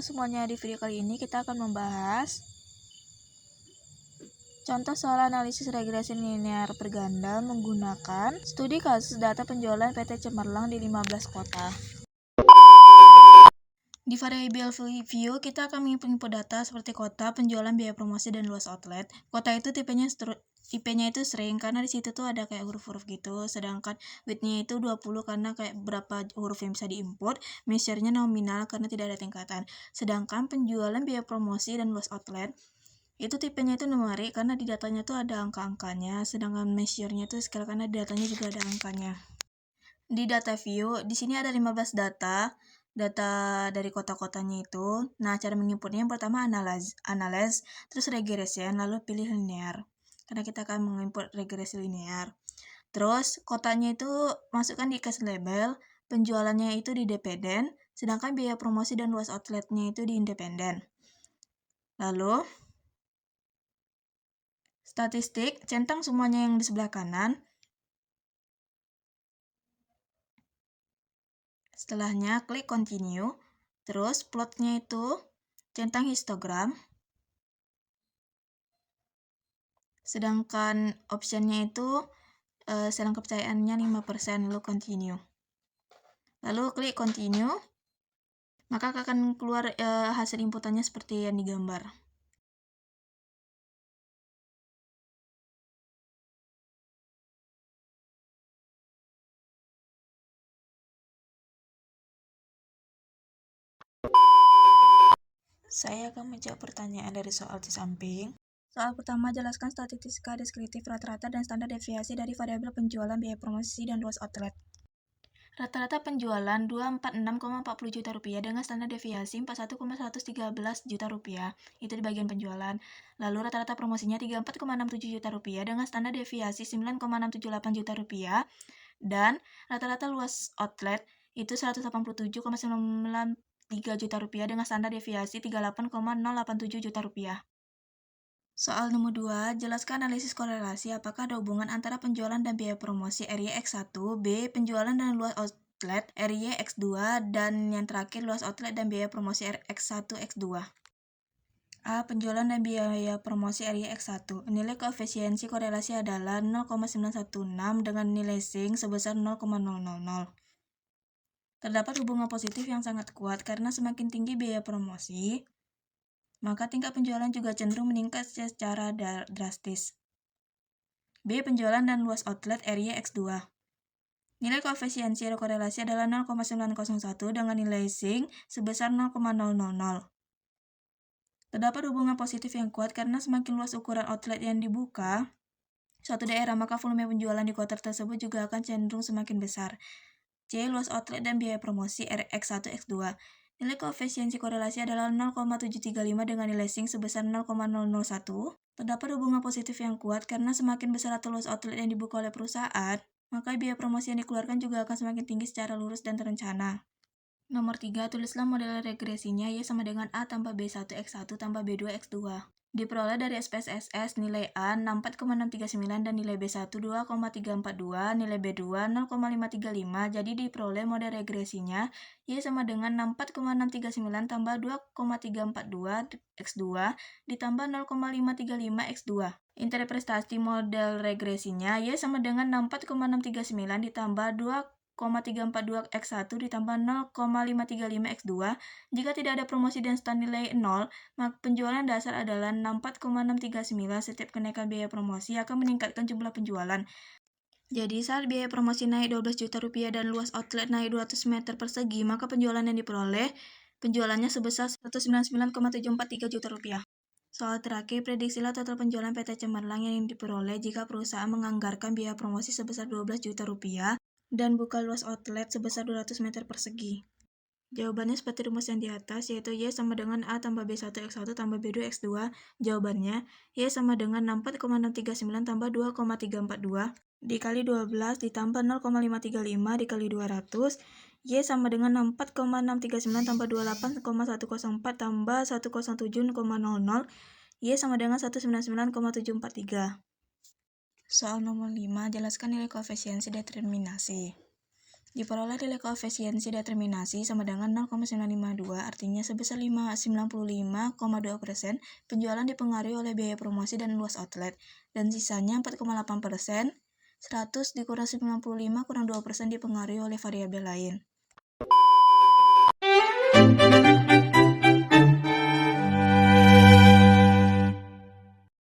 semuanya, di video kali ini kita akan membahas contoh soal analisis regresi linear berganda menggunakan studi kasus data penjualan PT Cemerlang di 15 kota. Di variable view, kita akan menginput data seperti kota, penjualan, biaya promosi, dan luas outlet. Kota itu tipenya itu string karena di situ tuh ada kayak huruf-huruf gitu, sedangkan width-nya itu 20 karena kayak berapa huruf yang bisa diinput, measure-nya nominal karena tidak ada tingkatan. Sedangkan penjualan, biaya promosi, dan luas outlet itu tipenya itu numerik karena di datanya tuh ada angka-angkanya, sedangkan measure-nya itu scale karena di datanya juga ada angkanya. Di data view, di sini ada 15 data dari kota-kotanya itu. Nah, cara menginputnya yang pertama analyze, terus regression, lalu pilih linear. Karena kita akan menginput regresi linear. Terus, kotanya itu masukkan di case label, penjualannya itu di dependent, sedangkan biaya promosi dan luas outletnya itu di independent. Lalu, statistik, centang semuanya yang di sebelah kanan. Setelahnya, klik continue. Terus, plotnya itu centang histogram. Sedangkan optionnya itu selang kepercayaannya 5%, lalu continue. Lalu klik continue, maka akan keluar hasil inputannya seperti yang digambar. Saya akan menjawab pertanyaan dari soal di samping. Soal pertama, jelaskan statistika deskriptif rata-rata dan standar deviasi dari variabel penjualan, biaya promosi, dan luas outlet. Rata-rata penjualan 246,40 juta rupiah dengan standar deviasi 41,113 juta rupiah. Itu di bagian penjualan. Lalu rata-rata promosinya 34,67 juta rupiah dengan standar deviasi 9,678 juta rupiah. Dan rata-rata luas outlet itu 187,93 juta rupiah dengan standar deviasi 38,087 juta rupiah. Soal nomor 2, jelaskan analisis korelasi apakah ada hubungan antara penjualan dan biaya promosi RYX1, B, penjualan dan luas outlet RYX2, dan yang terakhir luas outlet dan biaya promosi RX1, X2. A. Penjualan dan biaya promosi RYX1. Nilai koefisiensi korelasi adalah 0,916 dengan nilai sync sebesar 0,000. Terdapat hubungan positif yang sangat kuat karena semakin tinggi biaya promosi, maka tingkat penjualan juga cenderung meningkat secara drastis. B. Penjualan dan luas outlet RYX2. Nilai koefisiensi korelasi adalah 0,901 dengan nilai sync sebesar 0,000. Terdapat hubungan positif yang kuat karena semakin luas ukuran outlet yang dibuka suatu daerah, maka volume penjualan di kota tersebut juga akan cenderung semakin besar. C. Luas outlet dan biaya promosi RX1, X2. Nilai koefisiensi korelasi adalah 0,735 dengan nilai sync sebesar 0,001. Terdapat hubungan positif yang kuat karena semakin besar atau luas outlet yang dibuka oleh perusahaan, maka biaya promosi yang dikeluarkan juga akan semakin tinggi secara lurus dan terencana. Nomor 3, tulislah model regresinya Y sama dengan A tambah B1 X1 tambah B2 X2. Diperoleh dari SPSS nilai A 64,639 dan nilai B1 2,342, nilai B2 0,535, jadi diperoleh model regresinya Y sama dengan 64,639 tambah 2,342 X2 ditambah 0,535 X2. Interpretasi model regresinya Y sama dengan 64,639 ditambah 2,342 X1 ditambah 0,535 X2. Jika tidak ada promosi dan stand nilai 0, maka penjualan dasar adalah 64,639. Setiap kenaikan biaya promosi akan meningkatkan jumlah penjualan. Jadi saat biaya promosi naik 12 juta rupiah dan luas outlet naik 200 meter persegi, maka penjualan yang diperoleh penjualannya sebesar 199,743 juta rupiah. Soal terakhir, prediksilah total penjualan PT Cemerlang yang diperoleh jika perusahaan menganggarkan biaya promosi sebesar 12 juta rupiah dan buka luas outlet sebesar 200 meter persegi. Jawabannya seperti rumus yang di atas, yaitu Y sama dengan A tambah B1 X1 tambah B2 X2. Jawabannya, Y sama dengan 64,639 tambah 2,342 dikali 12 ditambah 0,535 dikali 200. Y sama dengan 64,639 tambah 28,104 tambah 107,00. Y sama dengan 199,743. Soal nomor 5, jelaskan nilai koefisiensi determinasi. diperoleh nilai koefisiensi determinasi sama dengan 0,952, artinya sebesar 95,2%, penjualan dipengaruhi oleh biaya promosi dan luas outlet, dan sisanya 4,8%, 100 dikurang 95 kurang 2% dipengaruhi oleh variabel lain.